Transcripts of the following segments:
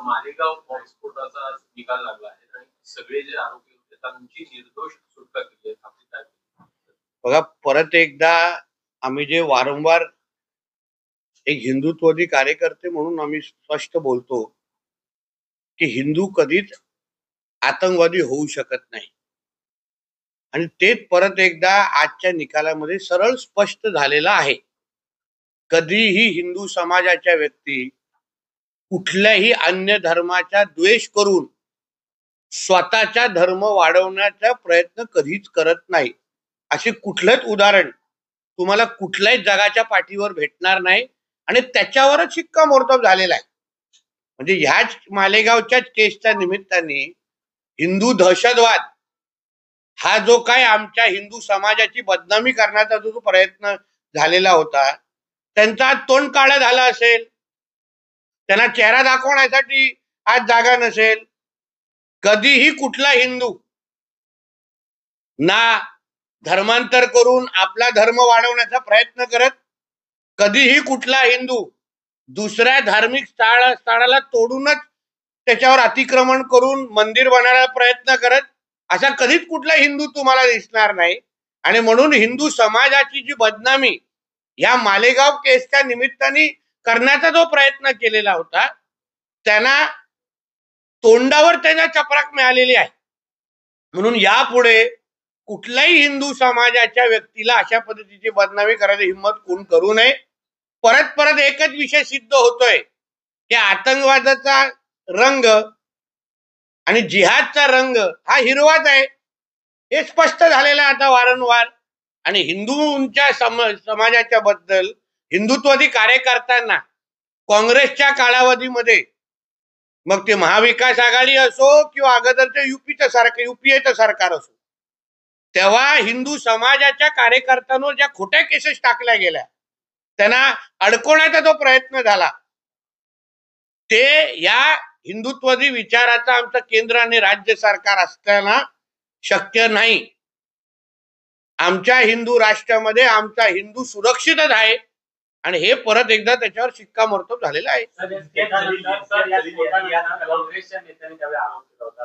मालेगाव बॉम्बस्फोटाचा निकाल लागला आहे आणि सगळे जे आरोपी होते त्यांची निर्दोष सुटका केली आहे. आपली काय बघा, परत एकदा आम्ही जे वारंवार एक हिंदुत्ववादी कार्यकर्ते म्हणून आम्ही स्पष्ट बोलतो की हिंदू कधीच आतंकवादी होऊ शकत नाही आणि तेच परत एकदा आजच्या निकालामध्ये सरळ स्पष्ट झालेलं आहे. कधीही हिंदू समाजाच्या व्यक्ती कुठल्याही अन्य धर्माचा द्वेष करून स्वतःचा धर्म वाढवण्याचा प्रयत्न कधीच करत नाही. असे कुठलंच उदाहरण तुम्हाला कुठल्याही जगाच्या पाठीवर भेटणार नाही आणि त्याच्यावरच शिक्कामोर्तब झालेला आहे. म्हणजे ह्याच मालेगावच्या केसच्या निमित्ताने हिंदू दहशतवाद हा जो काय आमच्या हिंदू समाजाची बदनामी करण्याचा जो प्रयत्न झालेला होता, त्यांचा तोंड काळं झालं असेल, त्यांना चेहरा दाखवण्यासाठी आज जागा नसेल. कधीही कुठला हिंदू ना धर्मांतर करून आपला धर्म वाढवण्याचा प्रयत्न करत, कधीही कुठला हिंदू दुसऱ्या धार्मिक स्थळाला तोडूनच त्याच्यावर अतिक्रमण करून मंदिर बनवायला प्रयत्न करत, असा कधीच कुठला हिंदू तुम्हाला दिसणार नाही. आणि म्हणून हिंदू समाजाची जी बदनामी या मालेगाव केसच्या निमित्ताने करण्याचा जो प्रयत्न केलेला होता, त्यांना तोंडावर त्याच्या चपराक मिळालेली आहे. म्हणून यापुढे कुठल्याही हिंदू समाजाच्या व्यक्तीला अशा पद्धतीची बदनामी करायची हिंमत कोण करू नये. परत परत एकच विषय सिद्ध होतोय की आतंकवादाचा रंग आणि जिहादचा रंग हा हिरवाच आहे, हे स्पष्ट झालेलं आहे आता वारंवार. आणि हिंदूंच्या समाजाच्या बद्दल हिंदुत्ववादी कार्यकर्त्यांना काँग्रेसच्या कालावधीमध्ये, मग ते महाविकास आघाडी असो किंवा अगोदरच्या युपीएचं सरकार असो, तेव्हा हिंदू समाजाच्या कार्यकर्त्यांवर ज्या खोट्या केसेस टाकल्या गेल्या, त्यांना अडकवण्याचा जो प्रयत्न झाला, ते या हिंदुत्ववादी विचाराचा आमचं केंद्र आणि राज्य सरकार असताना शक्य नाही. आमच्या हिंदू राष्ट्रामध्ये आमचा हिंदू सुरक्षितच आहे आणि हे परत एकदा त्याच्यावर शिक्कामोर्तब झालेलं आहे. काँग्रेसच्या नेत्यांनी त्यावेळी आरोप केला होता,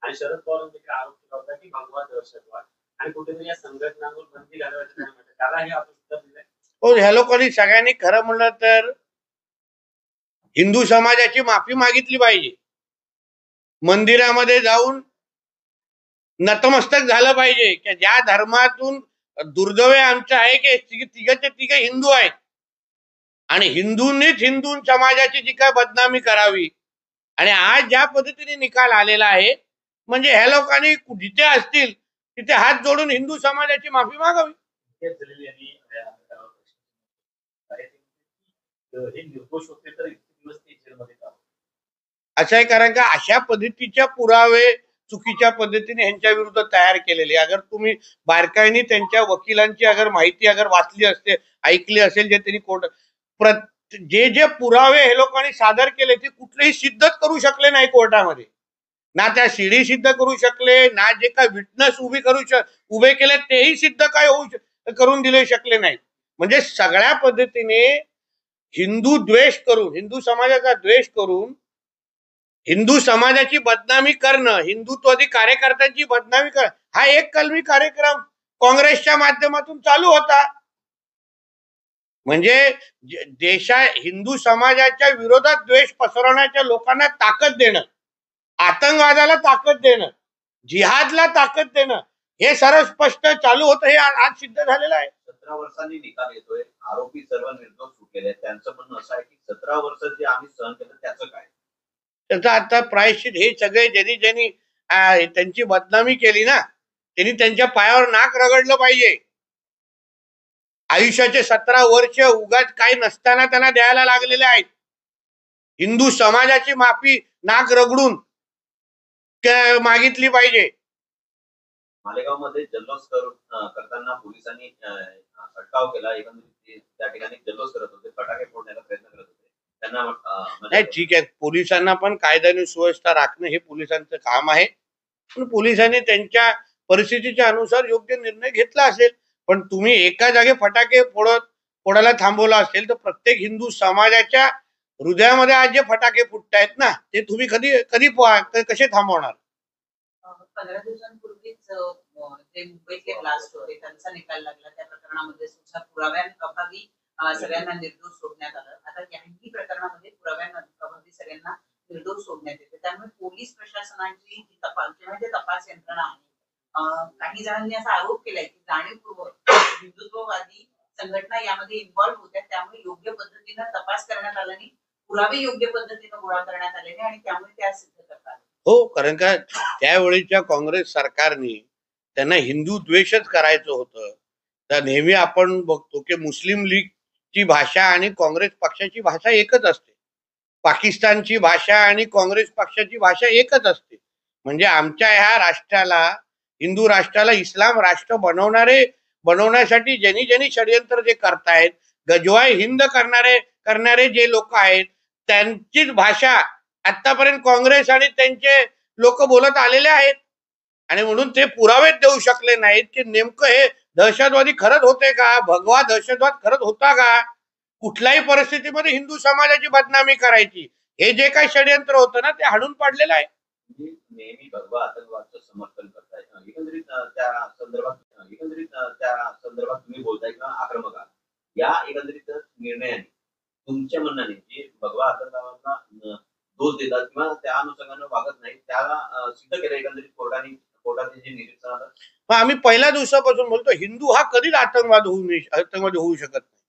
आणि शरद पवारांनी आरोप केला होता की भगवा दहशतवाद आणि कुठेतरी या संघटनांवर बंदी घालवायची त्याला हे उत्तर दिलंय. हो, ह्या लोकांनी सगळ्यांनी खरं म्हणलं तर हिंदू समाजाची माफी मागितली पाहिजे, मंदिरामध्ये जाऊन नतमस्तक झालं पाहिजे की ज्या धर्मातून दुर्दैव आमचं आहे की तिघचे तिघे हिंदू आहेत आणि हिंदूंनीच हिंदू समाजाची जी काय बदनामी करावी. आणि आज ज्या पद्धतीने निकाल आलेला आहे, म्हणजे ह्या लोकांनी जिथे असतील तिथे हात जोडून हिंदू समाजाची माफी मागावी. असं आहे, कारण का अशा पद्धतीच्या पुरावे चुकीच्या पद्धतीने यांच्या विरुद्ध तयार केलेले. अगर तुम्ही बारकाईने त्यांच्या वकिलांची अगर माहिती अगर वाचली असते, ऐकली असेल, जे त्यांनी कोर्ट जे पुरावे हे लोकांनी सादर केले ते कुठलेही सिद्धच करू शकले नाही कोर्टामध्ये. ना त्या सीडी सिद्ध करू शकले, ना जे काय विटनेस उभे केले तेही सिद्ध काय करून दिले शकले नाही. म्हणजे सगळ्या पद्धतीने हिंदू द्वेष करून, हिंदू समाजाचा द्वेष करून हिंदू समाजाची बदनामी करणं, हिंदुत्ववादी कार्यकर्त्यांची बदनामी करणं, हा एक कलमी कार्यक्रम काँग्रेसच्या माध्यमातून चालू होता. म्हणजे हिंदू समाजाच्या विरोधात द्वेष पसरवण्याच्या लोकांना ताकद देणं, आतंकवादाला ताकद देणं, जिहादला ताकद देणं, हे सर्व स्पष्ट चालू होतं. हे आज सिद्ध झालेलं आहे. 17 वर्षांनी निकाल येतोय, आरोपी सर्व निर्दोष सुटलेले. त्यांचं म्हणणं असं आहे की 17 वर्ष जे आम्ही सहन केलं त्याचं काय, त्याचं आता प्रायश्चित हे सगळे ज्यांनी त्यांची बदनामी केली ना, त्यांनी त्यांच्या पायावर नाक रगडलं पाहिजे. आयुष्याचे 17 वर्ष उगाच काही नसताना त्यांना द्यायला लागलेले आहेत. हिंदू समाजाची माफी नाक रगडून मागितली पाहिजे. मालेगावमध्ये जल्लोष करताना पोलिसांनी अटकाव केला. एकंदरीत त्या ठिकाणी जल्लोष करत होते, फटाके फोडण्याचा प्रयत्न करत होते. त्यांना नाही, ठीक आहे, पोलिसांना पण कायदा आणि सुव्यवस्था राखणं हे पोलिसांचं काम आहे. पण पोलिसांनी त्यांच्या परिस्थितीच्या अनुसार योग्य निर्णय घेतला असेल. पण तुम्ही एका जागे फटाके फोडायला थांबवला असेल तर प्रत्येक हिंदू समाजाच्या हृदयामध्ये आज जे फटाके फुटतायत ना, ते तुम्ही कधी कधी कसे थांबवणार? 15 दिवसांपूर्वीच जे मुंबईतले ब्लास्ट होते त्यांचा निकाल लागला. त्या प्रकरणामध्ये सुद्धा पुराव्यांअभावी सगळ्यांना निर्दोष सोडण्यात आलं. आता याही प्रकरणामध्ये पुराव्यांअभावी सगळ्यांना निर्दोष सोडण्यात येते. त्यामुळे पोलीस प्रशासनाची जी तपास किंवा जे तपास यंत्रणा आहे, काही जणांनी असा आरोप केलाय की जाणीवपूर्वक हिंदुत्ववादी संघटना यामध्ये इन्व्हॉल्व्ह होत्या. त्यामुळे योग्य पद्धतीनं तपास करण्यात आला नाही, पुरावे योग्य पद्धतीनं गोळा करण्यात आले नाही आणि त्यामुळे त्या सिद्ध करतात. हो, कारण का त्यावेळीच्या काँग्रेस सरकारने त्यांना हिंदू द्वेषच करायचं होतं. तर नेहमी आपण बघतो की मुस्लिम लीगची भाषा आणि काँग्रेस पक्षाची भाषा एकच असते. पाकिस्तानची भाषा आणि काँग्रेस पक्षाची भाषा एकच असते. म्हणजे आमच्या ह्या राष्ट्राला, हिंदू राष्ट्राला इस्लाम राष्ट्र बनवण्यासाठी ज्यांनी ज्यांनी षडयंत्र जे करतायत, गजवाय हिंद करणारे जे लोक आहेत, त्यांचीच भाषा आतापर्यंत काँग्रेस आणि त्यांचे लोक बोलत आलेले आहेत. आणि म्हणून ते पुरावेच देऊ शकले नाहीत की नेमकं हे दहशतवादी खरंच होते का, भगवा दहशतवाद खरंच होता का, कुठल्याही परिस्थितीमध्ये हिंदू समाजाची बदनामी करायची, हे जे काही षडयंत्र होतं ना, ते हाणून पाडलेलं आहे. नेहमी भगवा आतंकवादचं समर्थन करताय. एकंदरीत त्या संदर्भात तुम्ही बोलताय किंवा आक्रमक आहात. या एकंदरीत निर्णयाने तुमच्या म्हणण्याने जे भगवा आतंकवादाला दोष देतात किंवा त्या अनुषंगाने वागत नाही, त्याला सिद्ध केलं एकंदरीत कोर्टाचे जे निरीक्षण आलं. मग आम्ही पहिल्या दिवसापासून बोलतो, हिंदू हा कधीच आतंकवादी होऊ शकत नाही.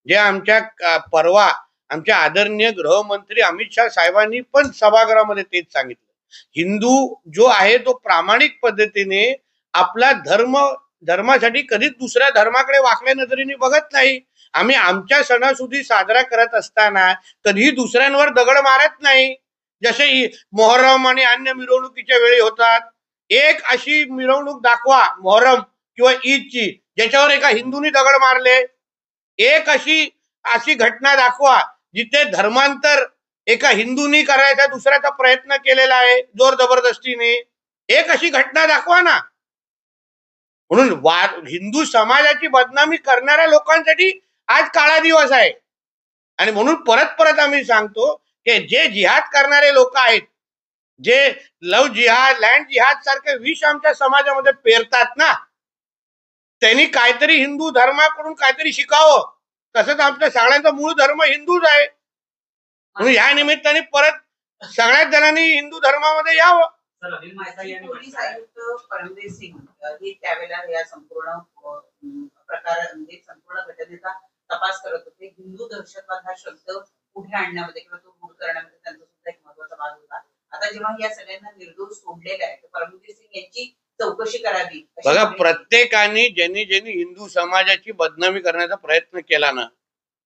जे आमच्या परवा आमच्या आदरणीय गृहमंत्री अमित शाह साहेबांनी पण सभागृहामध्ये तेच सांगितलं. हिंदू जो आहे तो प्रामाणिक पद्धतीने आपला धर्मासाठी कधीच दुसऱ्या धर्माकडे वाकड्या नजरेने बघत नाही. आम्ही आमच्या सणासुदी साजरा करत असताना कधीही दुसऱ्यांवर दगड मारत नाही. जसे मोहरम आणि अन्य मिरवणुकीच्या वेळी होतात, एक अशी मिरवणूक दाखवा मोहरम किंवा ईदची ज्याच्यावर एका हिंदूंनी दगड मारले. एक अशी घटना दाखवा जिथे धर्मांतर एका हिंदूंनी करायचा दुसऱ्याचा प्रयत्न केलेला आहे जोर जबरदस्तीने. एक अशी घटना दाखवा ना. म्हणून हिंदू समाजाची बदनामी करणाऱ्या लोकांसाठी आज काळा दिवस आहे. आणि म्हणून परत आम्ही सांगतो की जे जिहाद करणारे लोक आहेत, जे लव जिहाद, लँड जिहाद सारखे विष आमच्या समाजामध्ये पेरतात ना, त्यांनी काहीतरी हिंदू धर्माकडून काहीतरी शिकावं. तसंच आमच्या सगळ्यांचा मूळ धर्म हिंदूच आहे. म्हणून या निमित्ताने परत सगळ्याच जणांनी हिंदू धर्मामध्ये यावं. पोलीस आयुक्त परमवीर सिंग हे त्यावेळेला या संपूर्ण संपूर्ण घटनेचा तपास करत होते. हिंदू दहशतवाद हा शब्द पुढे आणण्यामध्ये किंवा तो दूर करण्यामध्ये त्यांचा सुद्धा एक महत्वाचा भाग होता. आता जेव्हा या सगळ्यांना निर्दोष सोडलेला आहे, तर परमवीर सिंग यांची चौकशी करावी. बघा, प्रत्येकाने ज्यांनी हिंदू समाजाची बदनामी करण्याचा प्रयत्न केला ना,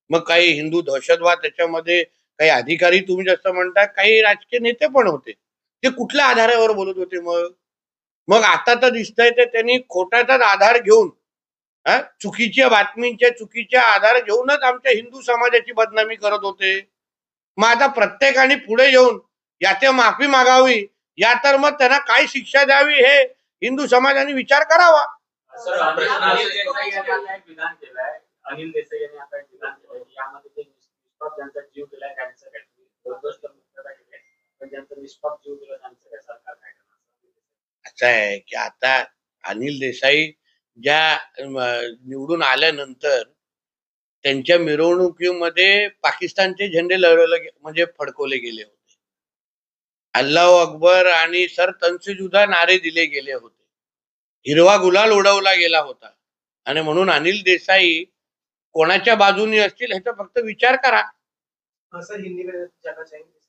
मग काही हिंदू दहशतवाद त्याच्यामध्ये, काही अधिकारी तुम्ही जसं म्हणता, काही राजकीय नेते पण होते. ते कुठल्या आधारावर बोलत होते? मग आता तर दिसतंय ते त्यांनी खोटाचाच आधार घेऊन, चुकीच्या बातमींच्या चुकीच्या आधार घेऊनच आमच्या हिंदू समाजाची बदनामी करत होते. मग आता प्रत्येकाने पुढे येऊन या ते माफी मागावी, या तर मग त्यांना काय शिक्षा द्यावी हे हिंदू समाजाने विचार करावा. विधान केलंय अनिल देसाई यांनी आता एक विधान केलंय की यामध्ये जे निष्पाप ज्यांचा जीव गेलाय त्यांचं काय ज्यांचा निष्पाप जीव गेला त्यांचं काय सरकार काय करणार? असं आहे की आता अनिल देसाई ज्या निवडून आल्यानंतर त्यांच्या मिरवणुकीमध्ये पाकिस्तानचे झेंडे म्हणजे फडकवले गेले होते. अल्लाह अकबर आणि सर तन्सेजुदा नारे दिले गेले होते. हिरवा गुलाल उडवला गेला होता. आणि म्हणून अनिल देसाई कोणाच्या बाजूने असतील ह्याचा फक्त विचार करा. सर हिंदी में जाना चाहेंगे